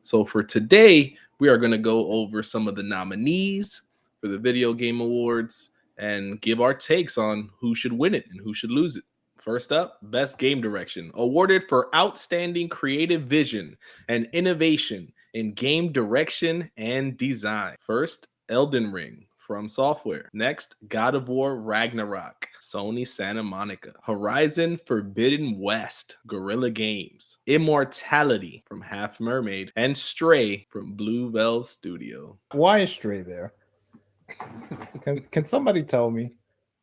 So for today, we are going to go over some of the nominees for the Video Game Awards and give our takes on who should win it and who should lose it. First up, Best Game Direction, awarded for outstanding creative vision and innovation in game direction and design. First, Elden Ring from Software. Next, God of War Ragnarok, Sony Santa Monica. Horizon Forbidden West, Guerrilla Games. Immortality from Half Mermaid. And Stray from Blue Valve Studio. Why is Stray there? Can somebody tell me,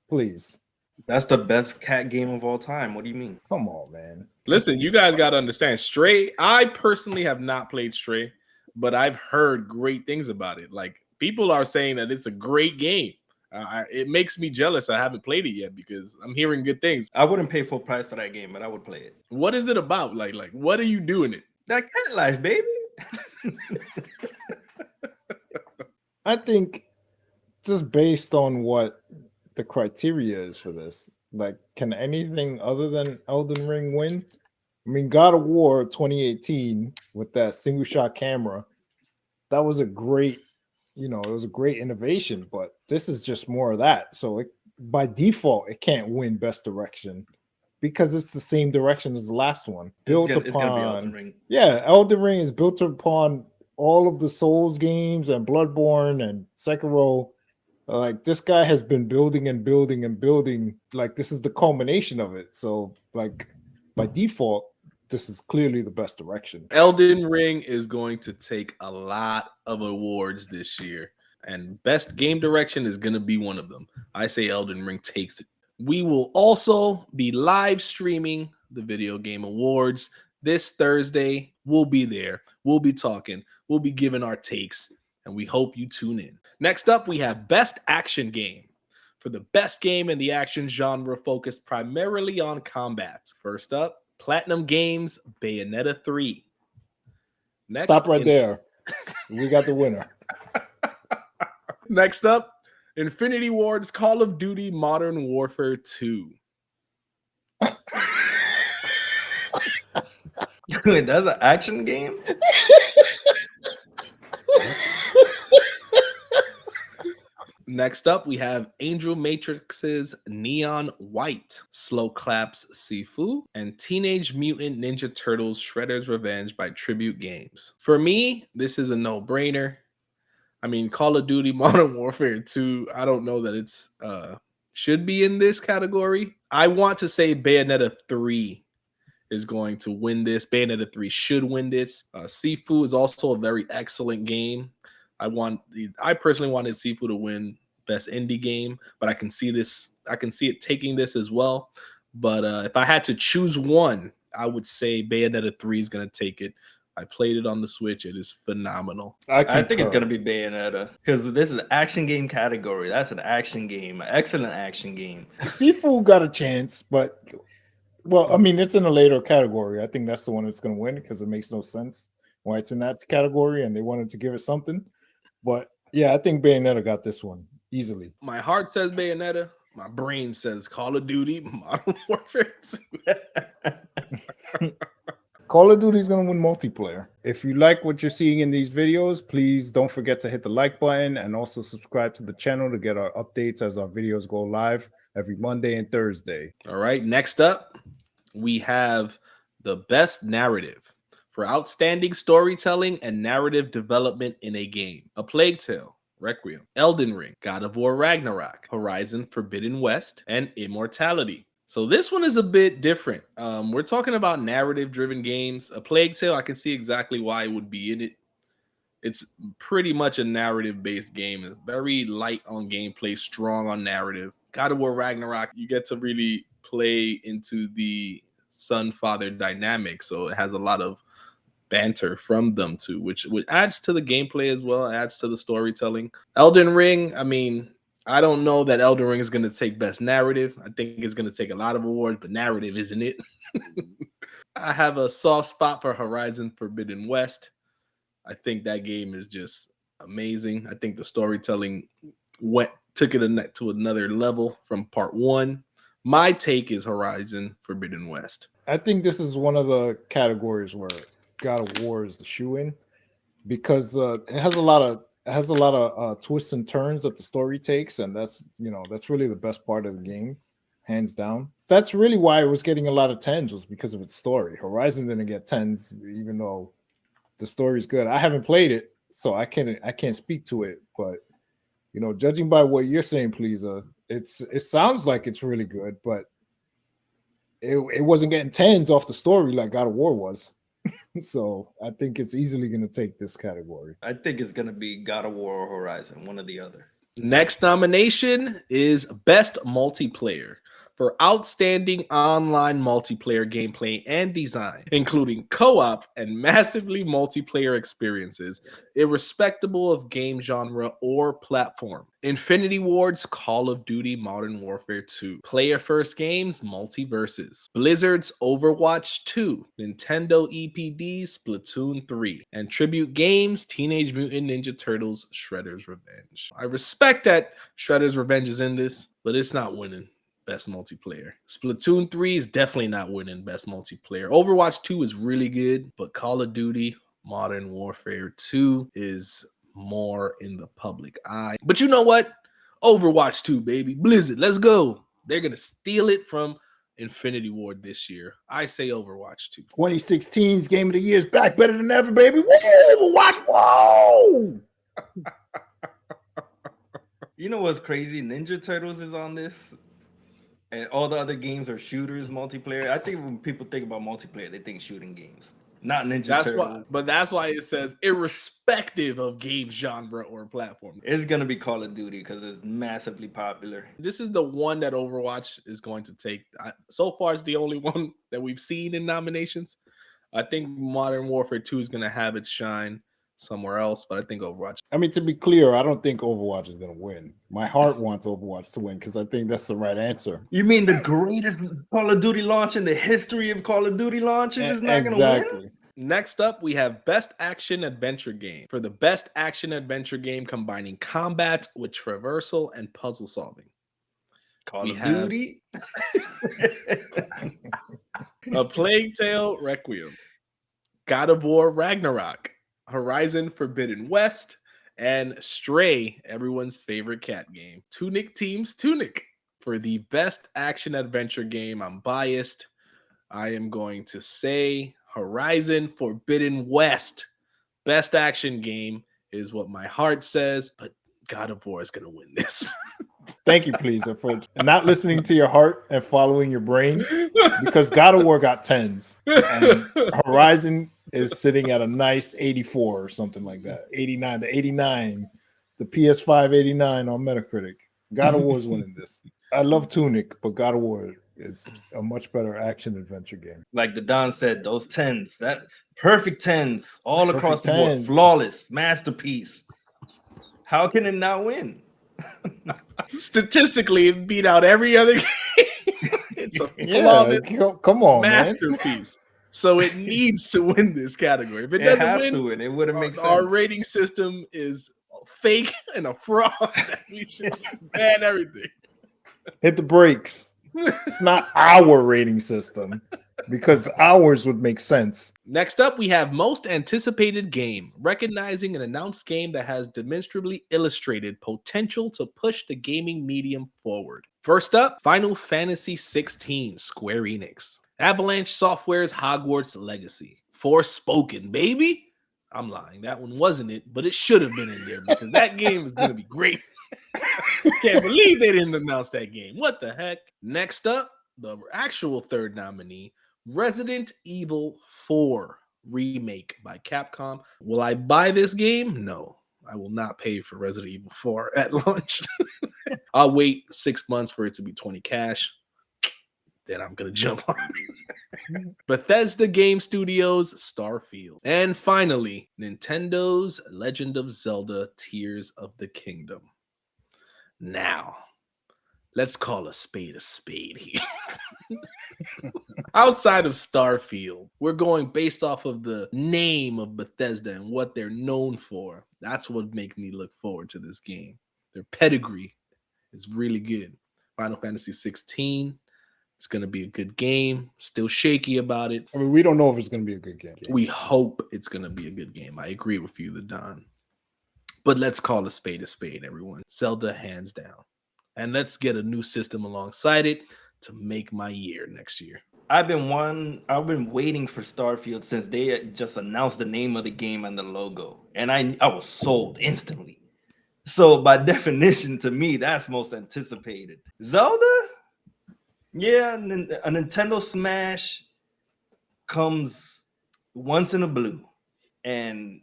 please? That's the best cat game of all time. What do you mean? Come on, man. Listen, you guys got to understand, Stray, I personally have not played Stray, but I've heard great things about it. Like, people are saying that it's a great game. It makes me jealous. I haven't played it yet because I'm hearing good things. I wouldn't pay full price for that game, but I would play it. What is it about? Like what are you doing it? That cat life, baby. I think just based on what the criteria is for this, like, can anything other than Elden Ring win? I mean, God of War 2018 with that single shot camera, that was a great, it was a great innovation, but this is just more of that. So by default, it can't win best direction because it's the same direction as the last one. Built It's gonna be upon, Elden Ring. yeah, Elden Ring is built upon all of the Souls games and Bloodborne and Sekiro. Like, this guy has been building and building and building. Like, this is the culmination of it. So, like, by default, this is clearly the best direction. Elden Ring is going to take a lot of awards this year, and best game direction is going to be one of them. I say Elden Ring takes it. We will also be live streaming the Video Game Awards this Thursday. We'll be there. We'll be talking. We'll be giving our takes, and we hope you tune in. Next up, we have Best Action Game. For the best game in the action genre focused primarily on combat. First up, Platinum Games Bayonetta 3. Next, stop right there. We got the winner. Next up, Infinity Ward's Call of Duty Modern Warfare 2. Wait, that's an action game? Next up, we have Angel Matrix's Neon White, Slow Claps Sifu, and Teenage Mutant Ninja Turtles Shredder's Revenge by Tribute Games. For me, this is a no-brainer. I mean, Call of Duty Modern Warfare 2, I don't know that it's should be in this category. I want to say Bayonetta 3 is going to win this. Bayonetta 3 should win this. Sifu is also a very excellent game. I personally wanted Sifu to win best indie game, but I can see it taking this as well. But if I had to choose one, I would say Bayonetta 3 is going to take it. I played it on the Switch. It is phenomenal. I think it's going to be Bayonetta because this is an action game category. That's an action game, an excellent action game. Sifu got a chance, but well, I mean, it's in a later category. I think that's the one that's going to win because it makes no sense why it's in that category, and they wanted to give it something. But yeah, I think Bayonetta got this one easily. My heart says Bayonetta. My brain says Call of Duty Modern Warfare 2. Call of Duty is going to win multiplayer. If you like what you're seeing in these videos, please don't forget to hit the like button and also subscribe to the channel to get our updates as our videos go live every Monday and Thursday. All right, next up, we have the best narrative for outstanding storytelling and narrative development in a game. A Plague Tale, Requiem, Elden Ring, God of War Ragnarok, Horizon Forbidden West, and Immortality. So this one is a bit different. We're talking about narrative-driven games. A Plague Tale, I can see exactly why it would be in it. It's pretty much a narrative-based game. It's very light on gameplay, strong on narrative. God of War Ragnarok, you get to really play into the son-father dynamic, so it has a lot of banter from them too, which adds to the gameplay as well, adds to the storytelling. Elden Ring, I mean, I don't know that Elden Ring is going to take best narrative. I think it's going to take a lot of awards, but narrative isn't it. I have a soft spot for Horizon Forbidden West. I think that game is just amazing. I think the storytelling took it to another level from part one. My take is Horizon Forbidden West. I think this is one of the categories where God of War is the shoe-in. because it has a lot of twists and turns that the story takes, and that's really the best part of the game, hands down. That's really why it was getting a lot of tens, was because of its story. Horizon didn't get tens, even though the story's good. I haven't played it, so I can't speak to it, but judging by what you're saying, Pleasa, it sounds like it's really good, but it wasn't getting tens off the story like God of War was. So I think it's easily going to take this category. I think it's gonna be God of War or Horizon, one or the other. Next nomination is Best Multiplayer for outstanding online multiplayer gameplay and design, including co-op and massively multiplayer experiences, irrespective of game genre or platform. Infinity Ward's Call of Duty Modern Warfare 2, Player First Games Multiverses, Blizzard's Overwatch 2, Nintendo EPD's Splatoon 3, and Tribute Games Teenage Mutant Ninja Turtles Shredder's Revenge. I respect that Shredder's Revenge is in this, but it's not winning Best Multiplayer. Splatoon 3 is definitely not winning Best Multiplayer. Overwatch 2 is really good, but Call of Duty Modern Warfare 2 is more in the public eye. But you know what? Overwatch 2, baby. Blizzard, let's go. They're going to steal it from Infinity Ward this year. I say Overwatch 2. 2016's Game of the Year is back better than ever, baby. Woo! Overwatch, whoa! You know what's crazy? Ninja Turtles is on this, and all the other games are shooters, multiplayer. I think when people think about multiplayer, they think shooting games, not Ninja Turtles. That's why it says irrespective of game genre or platform. It's gonna be Call of Duty because it's massively popular. This is the one that Overwatch is going to take. So far, it's the only one that we've seen in nominations. I think Modern Warfare 2 is going to have its shine somewhere else, but I think Overwatch. I mean, to be clear, I don't think Overwatch is going to win. My heart wants Overwatch to win because I think that's the right answer. You mean the greatest Call of Duty launch in the history of Call of Duty launches is not going to win? Next up, we have Best Action Adventure Game. For the Best Action Adventure Game combining combat with traversal and puzzle solving. Call of Duty. A Plague Tale Requiem. God of War Ragnarok. Horizon Forbidden West, and Stray, everyone's favorite cat game. Tunic Team's Tunic. For the Best Action Adventure Game, I'm biased. I am going to say Horizon Forbidden West. Best action game is what my heart says, but God of War is going to win this. Thank you, Pleasa, for not listening to your heart and following your brain, because God of War got 10s. And Horizon is sitting at a nice 84 or something like that. 89, the PS5 89 on Metacritic. God of War is winning this. I love Tunic, but God of War is a much better action adventure game. Like the Don said, those 10s, that perfect 10s all across the board, flawless, masterpiece. How can it not win? Statistically, it beat out every other game. It's a flawless come on, masterpiece. Man. So it needs to win this category. If it doesn't win, it wouldn't make sense. Our rating system is fake and a fraud. We should ban everything. Hit the brakes. It's not our rating system, because ours would make sense. Next up, we have Most Anticipated Game, recognizing an announced game that has demonstrably illustrated potential to push the gaming medium forward. First up, Final Fantasy XVI, Square Enix. Avalanche Software's Hogwarts Legacy. Forspoken, baby. I'm lying. That one wasn't it, but it should have been in there because that game is going to be great. Can't believe they didn't announce that game. What the heck? Next up, the actual third nominee, Resident Evil 4 remake by Capcom. Will I buy this game? No, I will not pay for Resident Evil 4 at launch. I'll wait 6 months for it to be 20 cash. Then I'm going to jump on it. Bethesda Game Studios, Starfield. And finally, Nintendo's Legend of Zelda, Tears of the Kingdom. Now, let's call a spade here. Outside of Starfield, we're going based off of the name of Bethesda and what they're known for. That's what makes me look forward to this game. Their pedigree is really good. Final Fantasy 16, It's going to be a good game. Still shaky about it. I mean, we don't know if it's going to be a good game. We hope it's going to be a good game. I agree with you, the Don. But let's call a spade, everyone. Zelda, hands down. And let's get a new system alongside it to make my year next year. I've been waiting for Starfield since they just announced the name of the game and the logo. And I was sold instantly. So by definition, to me, that's most anticipated. Zelda? Yeah, a Nintendo Smash comes once in a blue. And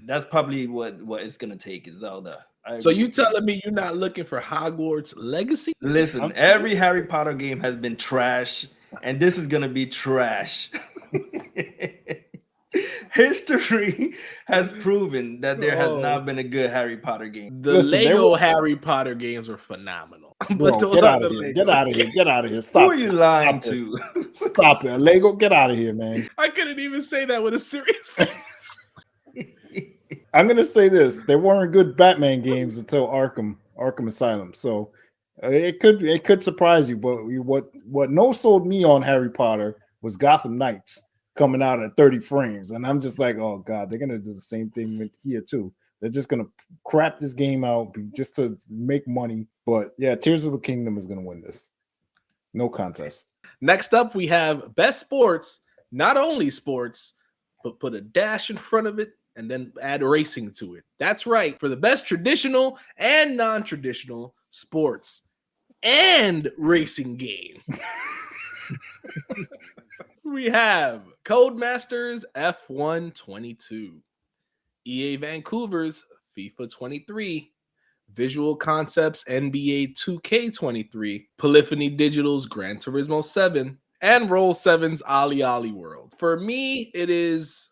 that's probably what it's gonna take is Zelda. So you telling me you're not looking for Hogwarts Legacy? Listen, every Harry Potter game has been trash, and this is gonna be trash. History has proven that there has not been a good Harry Potter game. The Lego Harry Potter games were phenomenal. Bro, get out of here. Get out of here. Get out of here. Stop. Who are you lying to? Stop it. Lego, get out of here, man. I couldn't even say that with a serious face. I'm gonna say this: there weren't good Batman games until Arkham Asylum. So it could surprise you. But what no sold me on Harry Potter was Gotham Knights coming out at 30 frames, and I'm just like, oh god, they're gonna do the same thing with here too. They're just gonna crap this game out just to make money. But yeah, Tears of the Kingdom is gonna win this. No contest. Next up, we have best sports. Not only sports, but put a dash in front of it and then add racing to it. That's right. For the best traditional and non-traditional sports and racing game. We have Codemasters F1 22, EA Vancouver's FIFA 23, Visual Concepts NBA 2K 23, Polyphony Digital's Gran Turismo 7, and Roll7's Ali Ali World. For me, it is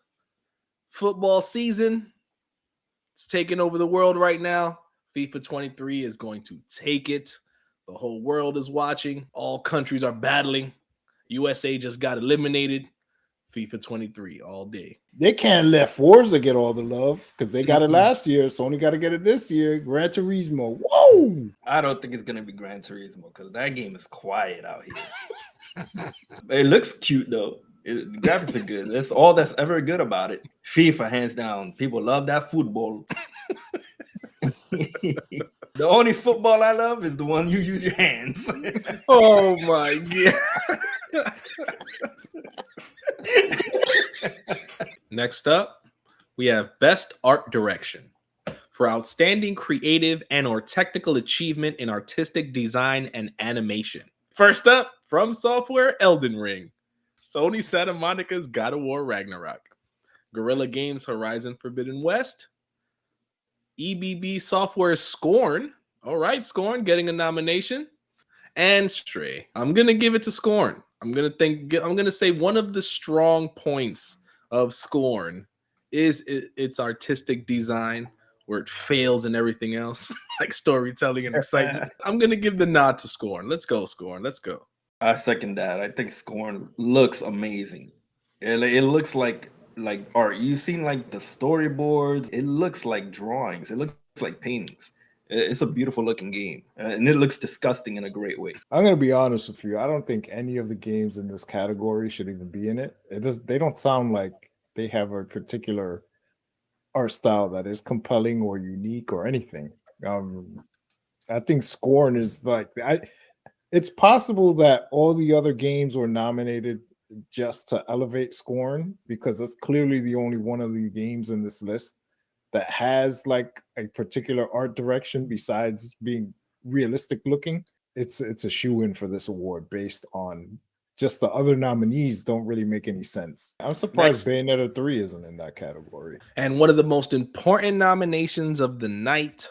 football season. It's taking over the world right now. FIFA 23 is going to take it. The whole world is watching. All countries are battling. USA just got eliminated. FIFA 23 all day. They can't let Forza get all the love because they got it last year. Sony got to get it this year. Gran Turismo. Whoa! I don't think it's going to be Gran Turismo because that game is quiet out here. It looks cute, though. The graphics are good. That's all that's ever good about it. FIFA, hands down. People love that football. The only football I love is the one you use your hands. Oh, my God. Next up, we have Best Art Direction for outstanding creative and or technical achievement in artistic design and animation. First up, From Software, Elden Ring. Sony Santa Monica's God of War Ragnarok. Guerrilla Games' Horizon Forbidden West. EBB Software's Scorn. All right, Scorn getting a nomination. And Stray. I'm going to give it to Scorn. I'm gonna say one of the strong points of Scorn is its artistic design, where it fails in everything else, like storytelling and excitement. I'm gonna give the nod to Scorn. Let's go, Scorn. Let's go. I second that. I think Scorn looks amazing. It looks like art. You've seen like the storyboards. It looks like drawings. It looks like paintings. It's a beautiful looking game, and it looks disgusting in a great way. I'm going to be honest with you. I don't think any of the games in this category should even be in it. They don't sound like they have a particular art style that is compelling or unique or anything. I think Scorn is like it's possible that all the other games were nominated just to elevate Scorn because that's clearly the only one of the games in this list that has like a particular art direction besides being realistic looking. It's a shoe-in for this award based on just the other nominees don't really make any sense. I'm surprised Bayonetta 3 isn't in that category. And one of the most important nominations of the night,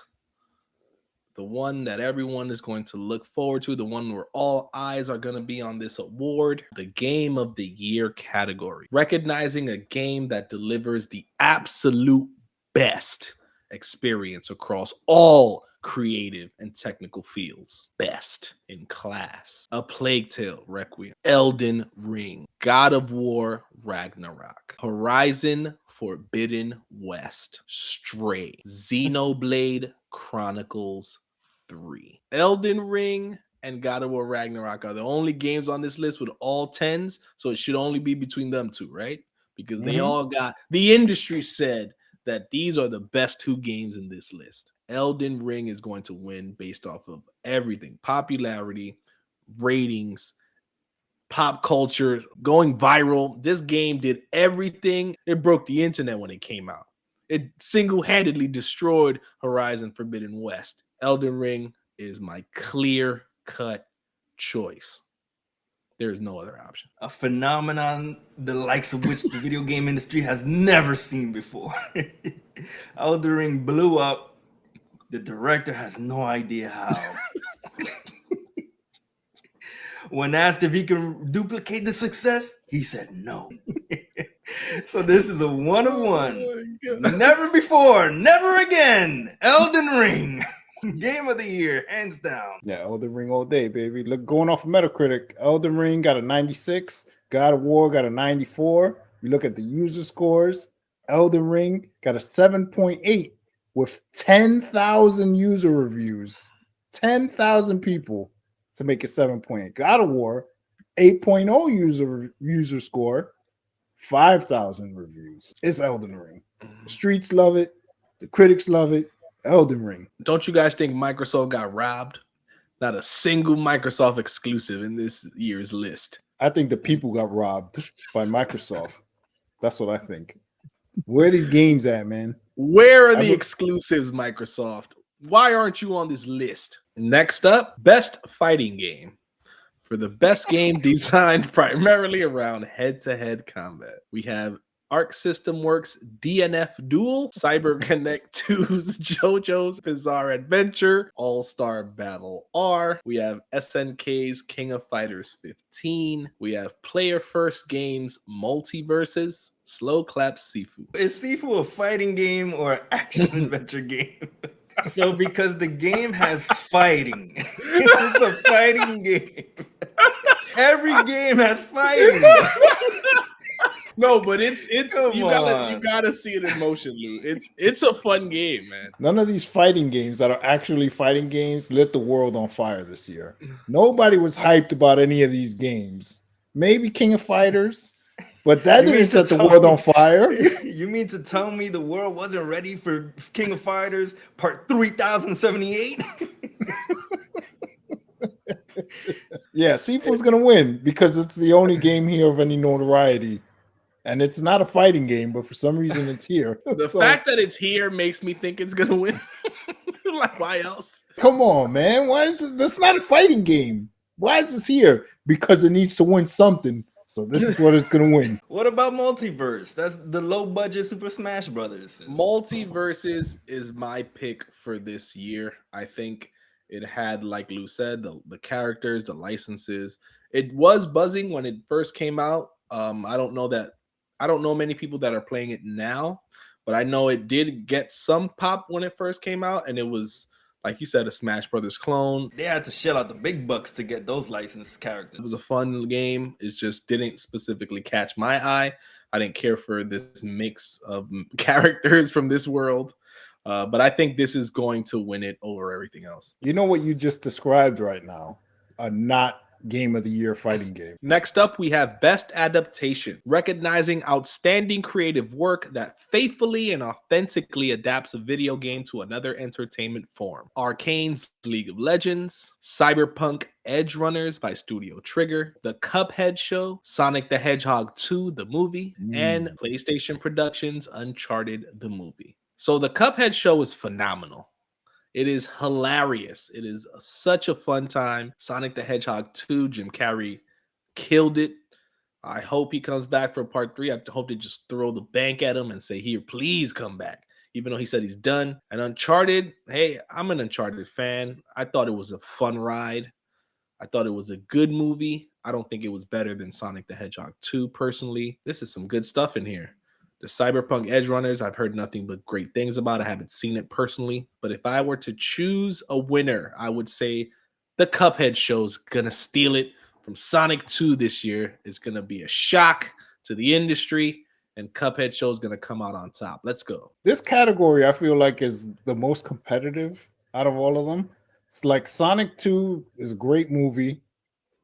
the one that everyone is going to look forward to, the one where all eyes are going to be on this award, the Game of the Year category. Recognizing a game that delivers the absolute best experience across all creative and technical fields. Best in class. A Plague Tale Requiem. Elden Ring. God of War Ragnarok. Horizon Forbidden West. Stray. Xenoblade Chronicles 3. Elden Ring, and God of War Ragnarok are the only games on this list with all 10s, so it should only be between them two, right? Because they all got, the industry said that these are the best two games in this list. Elden Ring is going to win based off of everything: popularity, ratings, pop culture, going viral. This game did everything. It broke the internet when it came out. It single-handedly destroyed Horizon Forbidden West. Elden Ring is my clear-cut choice. There's no other option. A phenomenon the likes of which the video game industry has never seen before. Elden Ring blew up. The director has no idea how. When asked if he can duplicate the success, he said no. So this is a one of one. Never before, never again. Elden Ring. Game of the year, hands down. Yeah, Elden Ring all day, baby. Look, going off of Metacritic, Elden Ring got a 96. God of War got a 94. You look at the user scores, Elden Ring got a 7.8 with 10,000 user reviews. 10,000 people to make it 7.8. God of War, 8.0 user score, 5,000 reviews. It's Elden Ring. The streets love it. The critics love it. Elden Ring. Don't you guys think Microsoft got robbed? Not a single Microsoft exclusive in this year's list. I think the people got robbed by Microsoft. That's what I think. Where are these games at, man? Where are the exclusives, Microsoft? Why aren't you on this list? Next up, best fighting game. For the best game designed primarily around head-to-head combat, we have Arc System Works' DNF Duel, CyberConnect 2's JoJo's Bizarre Adventure, All-Star Battle R. We have SNK's King of Fighters 15. We have Player First Games Multiverses, Slow Clap Sifu. Is Sifu a fighting game or an action adventure game? So because the game has fighting, it's a fighting game. Every game has fighting. No, but it's you gotta see it in motion, Lou. It's a fun game, man. None of these fighting games that are actually fighting games lit the world on fire this year. Nobody was hyped about any of these games. Maybe King of Fighters, but that didn't set the world on fire. You mean to tell me the world wasn't ready for King of Fighters Part 3078? Yeah, Sifu's gonna win because it's the only game here of any notoriety. And it's not a fighting game, but for some reason it's here. The fact that it's here makes me think it's gonna win. Like, why else? Come on, man. Why is it? That's not a fighting game. Why is this here? Because it needs to win something. So this is what it's gonna win. What about Multiverse? That's the low budget Super Smash Brothers. Multiverses is my pick for this year. I think it had, like Lou said, the characters, the licenses. It was buzzing when it first came out. I don't know many people that are playing it now, but I know it did get some pop when it first came out, and it was, like you said, a Smash Brothers clone. They had to shell out the big bucks to get those licensed characters. It was a fun game. It just didn't specifically catch my eye. I didn't care for this mix of characters from this world, but I think this is going to win it over everything else. You know what you just described right now? A not game of the year fighting game. Next up, we have Best Adaptation, recognizing outstanding creative work that faithfully and authentically adapts a video game to another entertainment form. Arcane's League of Legends, Cyberpunk Edge Runners by Studio Trigger, The Cuphead Show, Sonic the Hedgehog 2, the movie, and PlayStation Productions' Uncharted, the movie. So the Cuphead Show is phenomenal. It is hilarious. It is such a fun time. Sonic the Hedgehog 2, Jim Carrey killed it. I hope he comes back for part 3. I hope they just throw the bank at him and say, here, please come back. Even though he said he's done. And Uncharted, hey, I'm an Uncharted fan. I thought it was a fun ride. I thought it was a good movie. I don't think it was better than Sonic the Hedgehog 2, personally. This is some good stuff in here. The Cyberpunk Edge Runners, I've heard nothing but great things about. I haven't seen it personally. But if I were to choose a winner, I would say the Cuphead Show's going to steal it from Sonic 2 this year. It's going to be a shock to the industry, and Cuphead Show's going to come out on top. Let's go. This category, I feel like, is the most competitive out of all of them. It's like Sonic 2 is a great movie.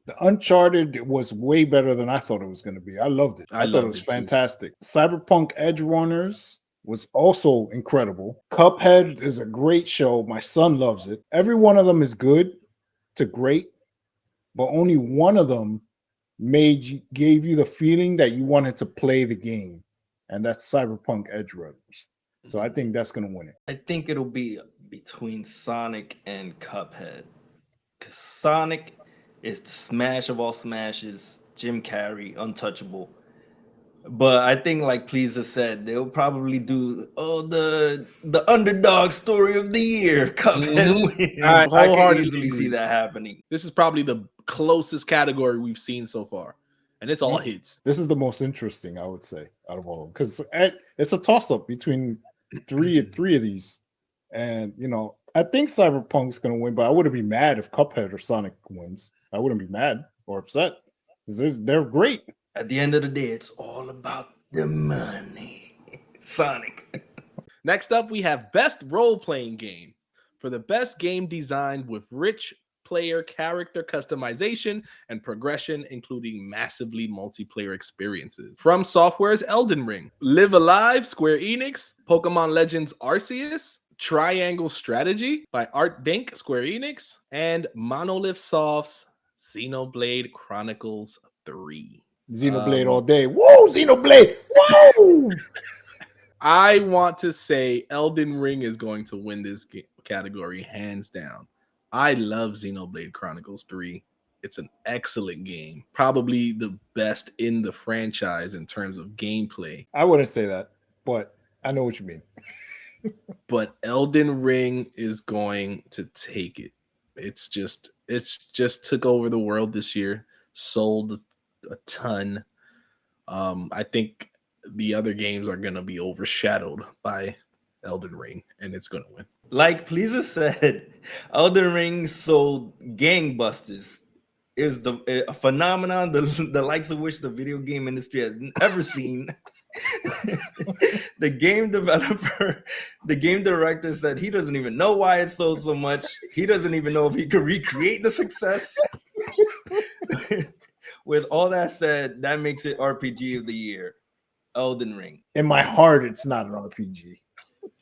The Uncharted was way better than I thought it was going to be. I loved it. I thought it was fantastic. Cyberpunk Edge Runners was also incredible. Cuphead is a great show. My son loves it. Every one of them is good to great, but only one of them gave you the feeling that you wanted to play the game, and that's Cyberpunk Edge Runners. So I think that's going to win it. I think it'll be between Sonic and Cuphead, because Sonic is the smash of all smashes. Jim Carrey, untouchable. But I think, like Pleasa said, they'll probably do the underdog story of the year. Cuphead win. I I can wholeheartedly easily agree. see that happening. This is probably the closest category we've seen so far, and it's all hits. This is the most interesting, I would say, out of all, because it's a toss-up between three of these. And, you know, I think Cyberpunk's going to win, but I wouldn't be mad if Cuphead or Sonic wins. I wouldn't be mad or upset. They're great. At the end of the day, it's all about the money. Sonic. Next up, we have Best Role-Playing Game. For the best game designed with rich player character customization and progression, including massively multiplayer experiences. From Software's Elden Ring, Live Alive, Square Enix, Pokemon Legends Arceus, Triangle Strategy by Art Dink, Square Enix, and Monolith Soft's Xenoblade Chronicles 3. Xenoblade all day. Whoa, Xenoblade! Whoa! I want to say Elden Ring is going to win this category hands down. I love Xenoblade Chronicles 3. It's an excellent game. Probably the best in the franchise in terms of gameplay. I wouldn't say that, but I know what you mean. But Elden Ring is going to take it. It's just took over the world this year, sold a ton. I think the other games are going to be overshadowed by Elden Ring, and it's going to win. Like Pleasa said, Elden Ring sold gangbusters. Is a phenomenon the likes of which the video game industry has ever seen. The game director said he doesn't even know why it sold so much. He doesn't even know if he could recreate the success. With all that said, that makes it RPG of the year. Elden Ring. In my heart, it's not an RPG.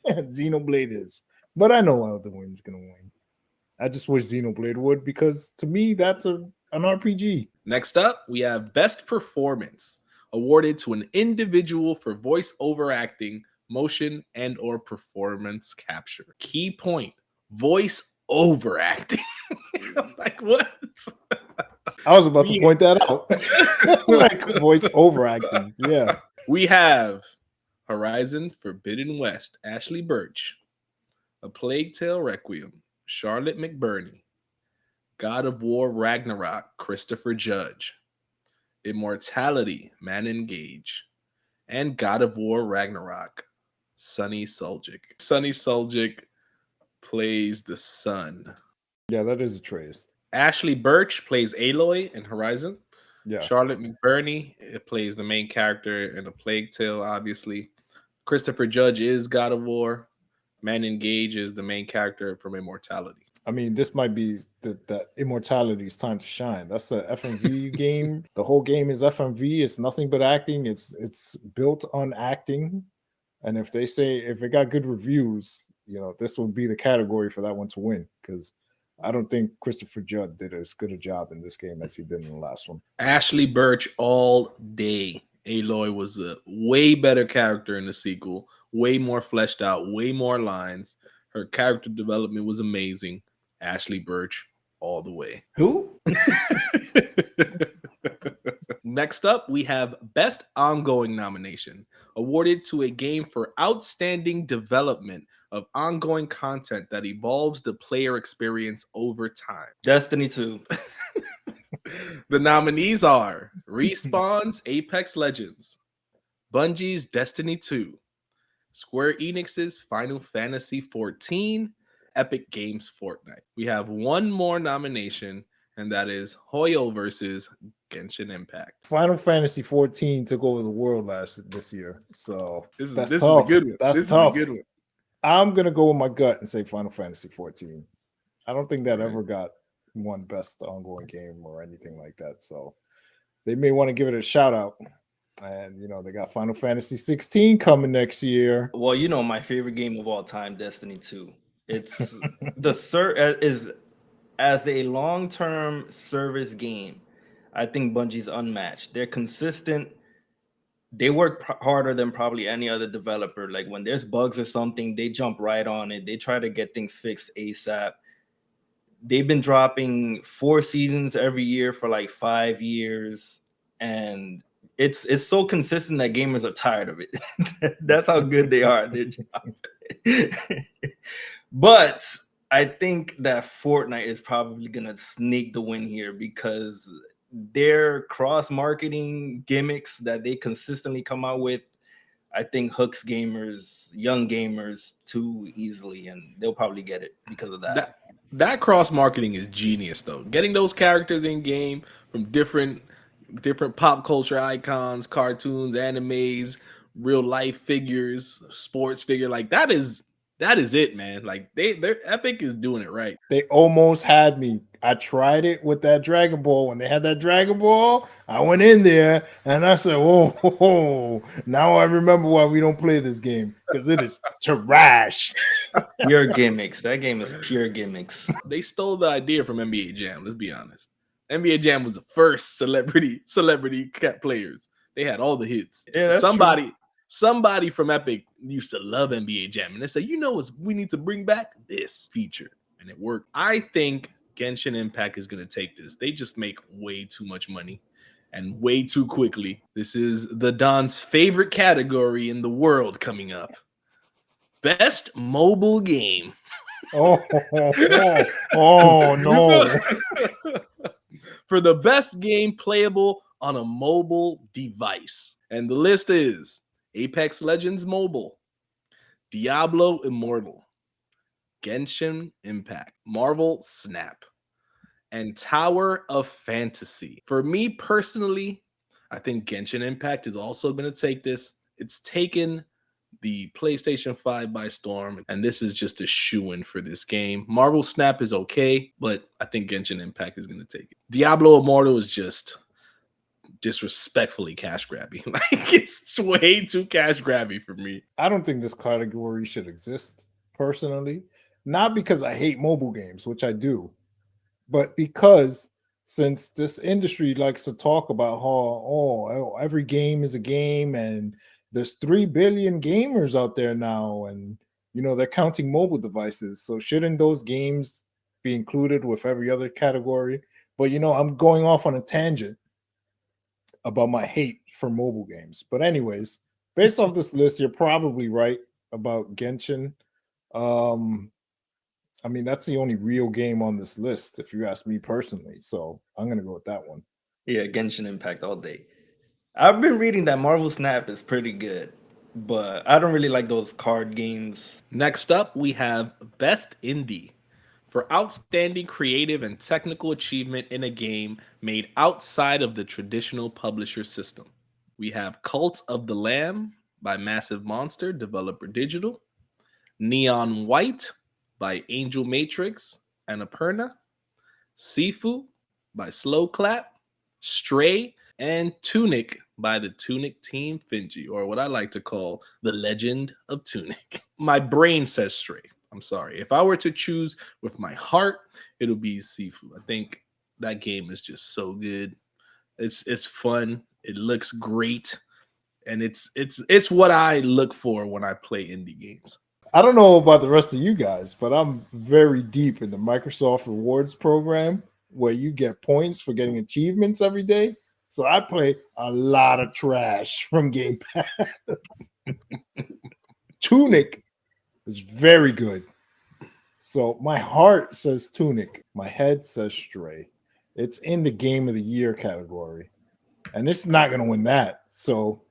Xenoblade is. But I know Elden Ring is going to win. I just wish Xenoblade would, because to me, that's an RPG. Next up, we have Best Performance, awarded to an individual for voice over acting, motion, and or performance capture. Key point, voice over acting. Like what? I was about to point that out. Like voice over acting. Yeah. We have Horizon Forbidden West, Ashley Birch, A Plague Tale Requiem, Charlotte McBurney, God of War Ragnarok, Christopher Judge, Immortality, Manon Gage, and God of War Ragnarok, Sunny Suljic. Sunny Suljic plays the sun. Yeah, that is a trace. Ashley Birch plays Aloy in Horizon. Yeah. Charlotte McBurney plays the main character in A Plague Tale, obviously. Christopher Judge is God of War. Manon Gage is the main character from Immortality. I mean, this might be the Immortality's time to shine. That's the FMV game. The whole game is FMV. It's nothing but acting. It's built on acting. And if it got good reviews, you know, this will be the category for that one to win, because I don't think Christopher Judd did as good a job in this game as he did in the last one. Ashley Birch all day. Aloy was a way better character in the sequel, way more fleshed out, way more lines. Her character development was amazing. Ashley Birch all the way. Who? Next up, we have Best Ongoing Nomination, awarded to a game for outstanding development of ongoing content that evolves the player experience over time. Destiny 2. The nominees are Respawn's Apex Legends, Bungie's Destiny 2, Square Enix's Final Fantasy XIV, Epic Games Fortnite. We have one more nomination, and that is Hoyo versus Genshin Impact. Final Fantasy XIV took over the world this year, so This that's is tough. a good one. That's this tough. is a good one. I'm gonna go with my gut and say Final Fantasy XIV. I don't think that Right. ever got won best ongoing game or anything like that. So they may want to give it a shout out. And they got Final Fantasy 16 coming next year. Well, my favorite game of all time, Destiny 2. It's is as a long-term service game. I think Bungie's unmatched. They're consistent. They work harder than probably any other developer. Like when there's bugs or something, they jump right on it. They try to get things fixed ASAP. They've been dropping 4 seasons every year for like 5 years, and it's so consistent that gamers are tired of it. That's how good they are at their job. But I think that Fortnite is probably gonna sneak the win here because their cross marketing gimmicks that they consistently come out with, I think hooks gamers, young gamers too easily, and they'll probably get it because of that. That cross marketing is genius though. Getting those characters in game from different pop culture icons, cartoons, animes, real life figures, sports figure, like that is it, man. Like their Epic is doing it right. They almost had me. I tried it with that Dragon Ball. When they had that Dragon Ball, I went in there and I said, "Whoa, now I remember why we don't play this game because it is trash." Pure gimmicks. That game is pure gimmicks. They stole the idea from NBA Jam. Let's be honest. NBA Jam was the first celebrity cat players. They had all the hits. Yeah, that's true. Somebody from Epic used to love NBA Jam, and they said, what we need to bring back? This feature, and it worked. I think Genshin Impact is going to take this. They just make way too much money and way too quickly. This is the Don's favorite category in the world coming up. Best mobile game. Oh no. For the best game playable on a mobile device. And the list is Apex Legends Mobile, Diablo Immortal, Genshin Impact, Marvel Snap, and Tower of Fantasy. For me personally, I think Genshin Impact is also going to take this. It's taken the PlayStation 5 by storm, and this is just a shoo-in for this game. Marvel Snap is okay, but I think Genshin Impact is going to take it. Diablo Immortal is just disrespectfully cash grabby. Like it's way too cash grabby for me. I don't think this category should exist personally, not because I hate mobile games, which I do, but because since this industry likes to talk about how every game is a game and there's 3 billion gamers out there now, and they're counting mobile devices, so shouldn't those games be included with every other category? But I'm going off on a tangent about my hate for mobile games. But anyways, based off this list, you're probably right about Genshin. I mean, that's the only real game on this list, if you ask me personally. So I'm gonna go with that one. Yeah, Genshin Impact all day. I've been reading that Marvel Snap is pretty good, but I don't really like those card games. Next up, we have Best Indie. For outstanding creative and technical achievement in a game made outside of the traditional publisher system. We have Cult of the Lamb by Massive Monster, developer Digital. Neon White by Angel Matrix and Aperna. Sifu by Slow Clap. Stray and Tunic by the Tunic Team Finji, or what I like to call the Legend of Tunic. My brain says Stray. I'm sorry. If I were to choose with my heart, it'll be Sifu. I think that game is just so good. It's fun. It looks great, and it's what I look for when I play indie games. I don't know about the rest of you guys, but I'm very deep in the Microsoft Rewards program where you get points for getting achievements every day. So I play a lot of trash from Game Pass. Tunic is very good. So my heart says Tunic. My head says Stray. It's in the Game of the Year category. And it's not going to win that. So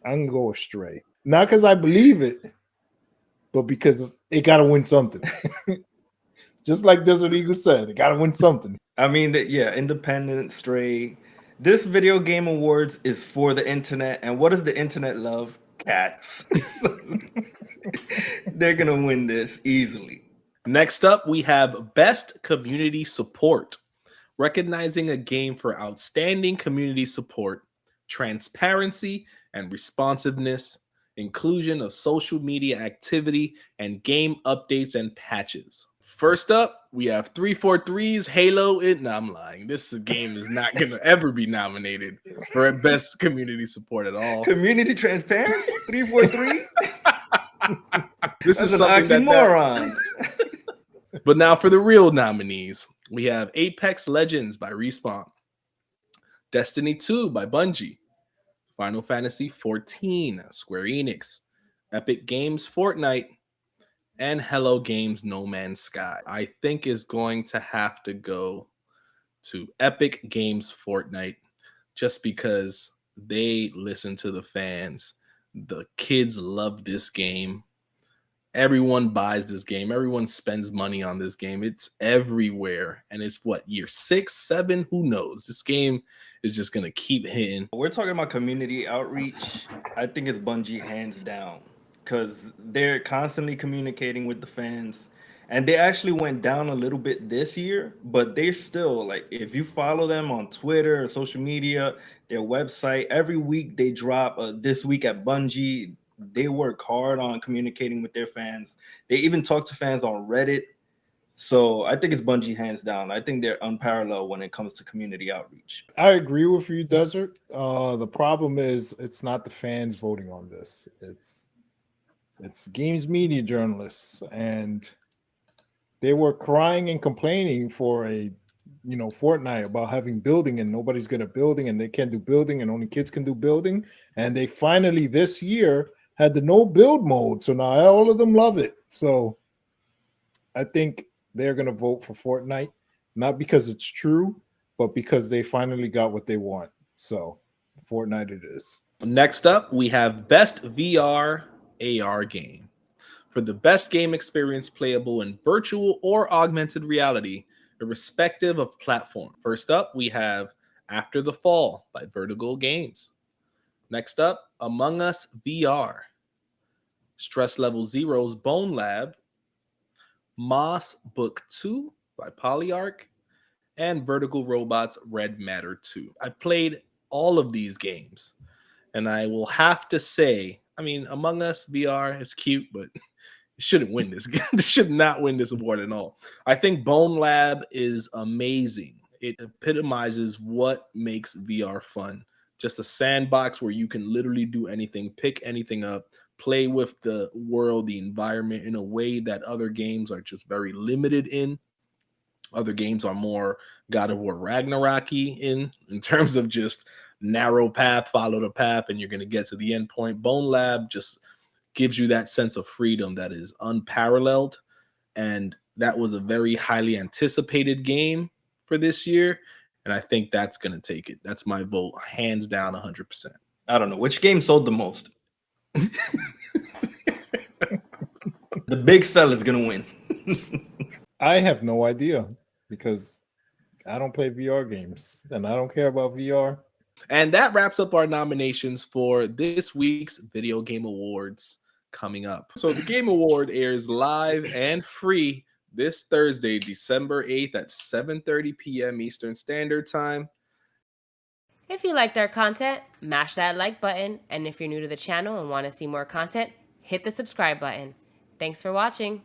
I'm going to go with Stray. Not because I believe it, but because it got to win something. Just like Desert Eagle said, it got to win something. I mean, independent, Stray. This video game awards is for the internet. And what does the internet love? Cats. They're going to win this easily. Next up, we have Best Community Support, recognizing a game for outstanding community support, transparency and responsiveness, inclusion of social media activity, and game updates and patches. First up, we have 343's Halo. No, I'm lying. This game is not going to ever be nominated for Best Community Support at all. Community transparency? 343? This That's is an something oxymoron. But now for the real nominees, we have Apex Legends by Respawn, Destiny 2 by Bungie, Final Fantasy 14, Square Enix, Epic Games Fortnite, and Hello Games No Man's Sky. I think is going to have to go to Epic Games Fortnite just because they listen to the fans. The kids love this game. Everyone buys this game. Everyone spends money on this game. It's everywhere. And it's what, year 6, 7? Who knows? This game is just going to keep hitting. We're talking about community outreach. I think it's Bungie hands down because they're constantly communicating with the fans. And they actually went down a little bit this year, but they're still like, if you follow them on Twitter or social media, their website, every week they drop this week at Bungie. They work hard on communicating with their fans. They even talk to fans on Reddit. So I think it's Bungie hands down. I think they're unparalleled when it comes to community outreach. I agree with you, Desert. The problem is it's not the fans voting on this. It's games media journalists, and they were crying and complaining for Fortnite about having building and nobody's good at building and they can't do building and only kids can do building. And they finally this year had the no build mode. So now all of them love it. So I think they're going to vote for Fortnite, not because it's true, but because they finally got what they want. So Fortnite it is. Next up, we have Best VR AR Game. For the best game experience playable in virtual or augmented reality, irrespective of platform. First up, we have After the Fall by Vertigo Games. Next up, Among Us VR, Stress Level Zero's Bone Lab, Moss Book 2 by Polyarch, and Vertical Robots Red Matter 2. I played all of these games, and I will have to say, I mean, Among Us VR is cute, but it shouldn't win this. It should not win this award at all. I think Bone Lab is amazing. It epitomizes what makes VR fun. Just a sandbox where you can literally do anything, pick anything up, play with the world, the environment in a way that other games are just very limited in. Other games are more God of War Ragnarok-y in terms of just narrow path, follow the path, and you're going to get to the end point. Bone Lab just gives you that sense of freedom that is unparalleled. And that was a very highly anticipated game for this year. And I think that's going to take it. That's my vote, hands down, 100%. I don't know. Which game sold the most? The big sell is going to win. I have no idea because I don't play VR games and I don't care about VR. And that wraps up our nominations for this week's Video Game Awards coming up. So the Game Award airs live and free this Thursday, December 8th at 7:30 p.m. Eastern Standard Time. If you liked our content, mash that like button. And if you're new to the channel and want to see more content, hit the subscribe button. Thanks for watching.